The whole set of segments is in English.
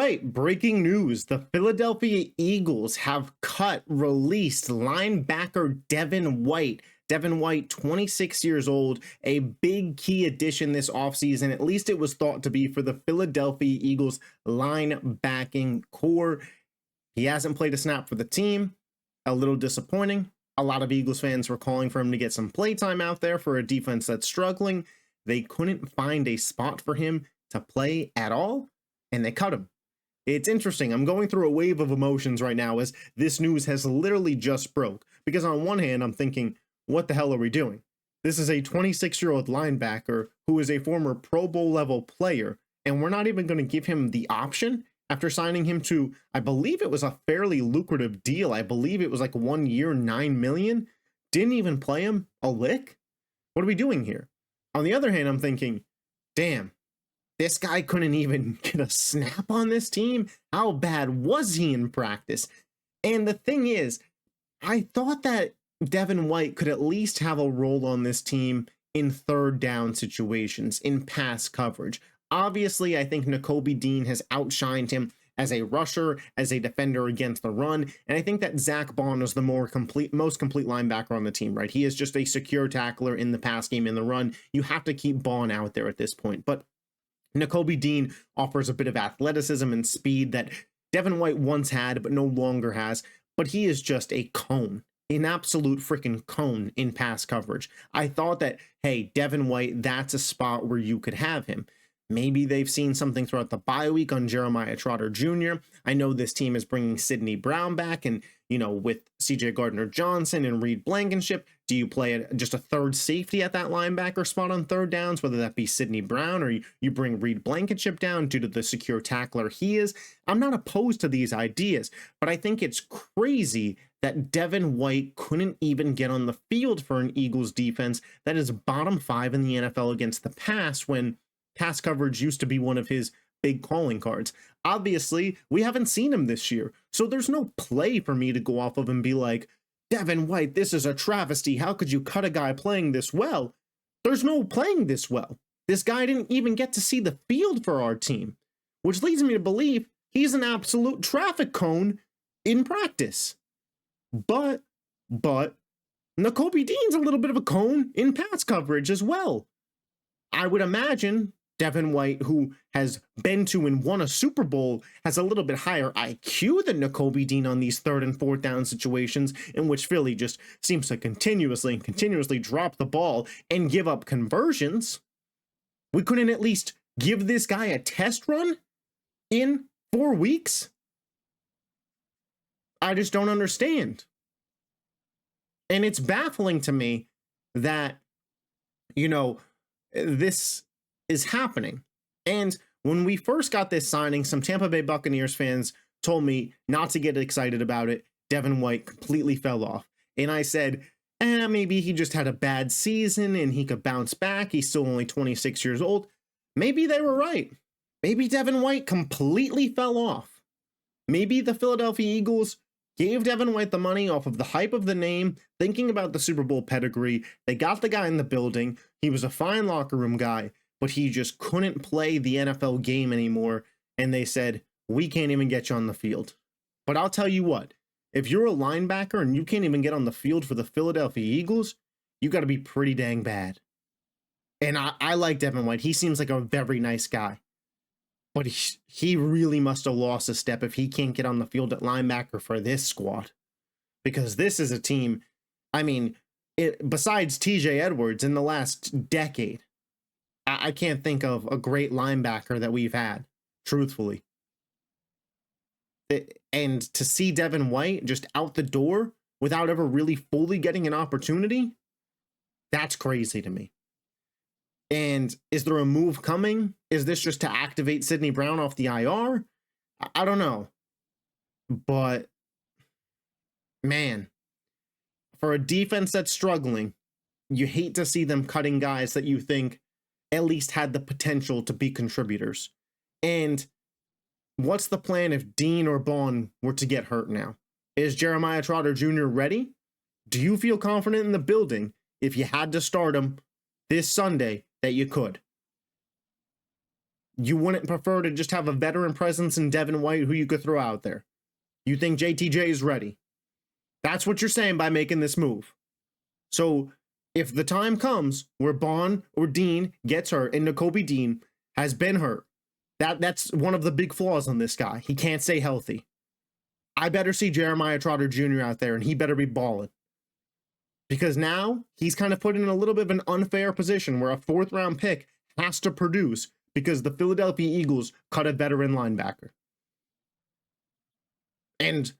right, breaking news. The Philadelphia Eagles have released linebacker Devin White. Devin White, 26 years old, a big key addition this offseason. At least it was thought to be for the Philadelphia Eagles linebacking core. He hasn't played a snap for the team. A little disappointing. A lot of Eagles fans were calling for him to get some playtime out there for a defense that's struggling. They couldn't find a spot for him to play at all, and they cut him. It's interesting. I'm going through a wave of emotions right now as this news has literally just broke. Because on one hand, I'm thinking, what the hell are we doing? This is a 26-year-old linebacker who is a former Pro Bowl level player, and we're not even going to give him the option after signing him to, I believe it was a fairly lucrative deal. I believe it was like 1 year, $9 million. Didn't even play him a lick. What are we doing here? On the other hand, I'm thinking, damn, this guy couldn't even get a snap on this team. How bad was he in practice? And the thing is, I thought that Devin White could at least have a role on this team in third down situations, in pass coverage. Obviously, I think Nakobe Dean has outshined him as a rusher, as a defender against the run, and I think that Zach Bond is the most complete linebacker on the team, right? He is just a secure tackler in the pass game, in the run. You have to keep Bond out there at this point, but Nakobe Dean offers a bit of athleticism and speed that Devin White once had, but no longer has, but he is just a cone. An absolute freaking cone in pass coverage. I thought that, hey, Devin White, that's a spot where you could have him. Maybe they've seen something throughout the bye week on Jeremiah Trotter Jr. I know this team is bringing Sidney Brown back, and, with CJ Gardner-Johnson and Reed Blankenship, do you play just a third safety at that linebacker spot on third downs, whether that be Sidney Brown or you bring Reed Blankenship down due to the secure tackler he is? I'm not opposed to these ideas, but I think it's crazy that Devin White couldn't even get on the field for an Eagles defense that is bottom 5 in the NFL against the pass when pass coverage used to be one of his big calling cards. Obviously, we haven't seen him this year, so there's no play for me to go off of and be like, Devin White, this is a travesty. How could you cut a guy playing this well? There's no playing this well. This guy didn't even get to see the field for our team, which leads me to believe he's an absolute traffic cone in practice. But Nakobe Dean's a little bit of a cone in pass coverage as well. I would imagine Devin White, who has been to and won a Super Bowl, has a little bit higher IQ than Nakobe Dean on these third and fourth down situations in which Philly just seems to continuously drop the ball and give up conversions. We couldn't at least give this guy a test run in 4 weeks? I just don't understand. And it's baffling to me that, this is happening. And when we first got this signing, some Tampa Bay Buccaneers fans told me not to get excited about it. Devin White completely fell off. And I said, maybe he just had a bad season and he could bounce back. He's still only 26 years old. Maybe they were right. Maybe Devin White completely fell off. Maybe the Philadelphia Eagles gave Devin White the money off of the hype of the name, thinking about the Super Bowl pedigree. They got the guy in the building. He was a fine locker room guy, but he just couldn't play the NFL game anymore. And they said, we can't even get you on the field. But I'll tell you what, if you're a linebacker and you can't even get on the field for the Philadelphia Eagles, you got to be pretty dang bad. And I like Devin White. He seems like a very nice guy. But he really must have lost a step if he can't get on the field at linebacker for this squad. Because this is a team, besides TJ Edwards in the last decade, I can't think of a great linebacker that we've had, truthfully. And to see Devin White just out the door without ever really fully getting an opportunity, that's crazy to me. And is there a move coming? Is this just to activate Sidney Brown off the IR? I don't know. But, man, for a defense that's struggling, you hate to see them cutting guys that you think at least had the potential to be contributors. And what's the plan if Dean or Bond were to get hurt now? Is Jeremiah Trotter Jr. ready? Do you feel confident in the building if you had to start him this Sunday that you could? You wouldn't prefer to just have a veteran presence in Devin White who you could throw out there. You think JTJ is ready. That's what you're saying by making this move. So if the time comes where Bond or Dean gets hurt and Nakobe Dean has been hurt, that's one of the big flaws on this guy. He can't stay healthy. I better see Jeremiah Trotter Jr. out there, and he better be balling. Because now he's kind of put in a little bit of an unfair position where a 4th round pick has to produce because the Philadelphia Eagles cut a veteran linebacker. And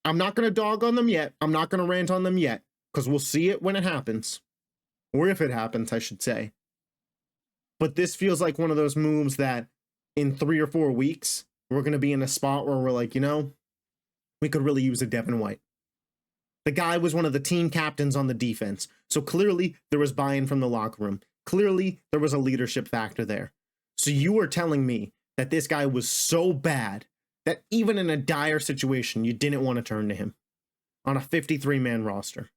I'm not going to dog on them yet. I'm not going to rant on them yet, because we'll see it when it happens. Or if it happens, I should say. But this feels like one of those moves that in 3 or 4 weeks, we're going to be in a spot where we're like, you know, we could really use a Devin White. The guy was one of the team captains on the defense. So clearly there was buy-in from the locker room. Clearly there was a leadership factor there. So you are telling me that this guy was so bad that even in a dire situation, you didn't want to turn to him on a 53-man roster?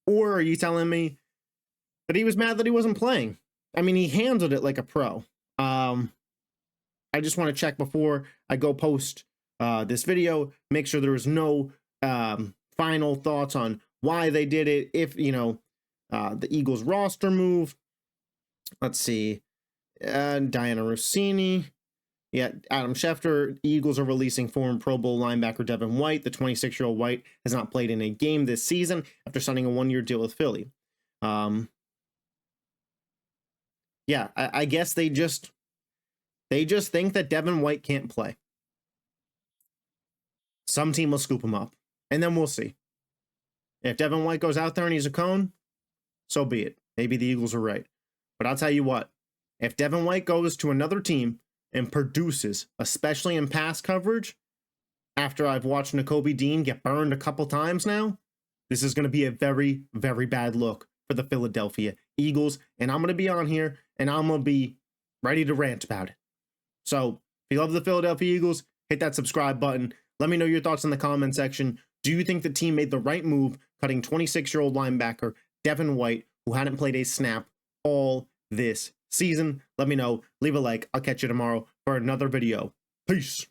Or are you telling me that he was mad that he wasn't playing? I mean, he handled it like a pro. I just want to check before I go post this video, make sure there was no final thoughts on why they did it. If, you know, the Eagles roster move. Let's see. Diana Rossini. Yeah, Adam Schefter. Eagles are releasing former Pro Bowl linebacker Devin White. The 26-year-old White has not played in a game this season after signing a 1-year deal with Philly. Yeah, I guess they just think that Devin White can't play. Some team will scoop him up, and then we'll see. If Devin White goes out there and he's a cone, so be it. Maybe the Eagles are right. But I'll tell you what, if Devin White goes to another team and produces, especially in pass coverage, after I've watched Nakobe Dean get burned a couple times now, this is going to be a very, very bad look for the Philadelphia Eagles. And I'm going to be on here, and I'm going to be ready to rant about it. So if you love the Philadelphia Eagles, hit that subscribe button. Let me know your thoughts in the comment section. Do you think the team made the right move cutting 26-year-old linebacker Devin White, who hadn't played a snap all this season? Let me know. Leave a like. I'll catch you tomorrow for another video. Peace.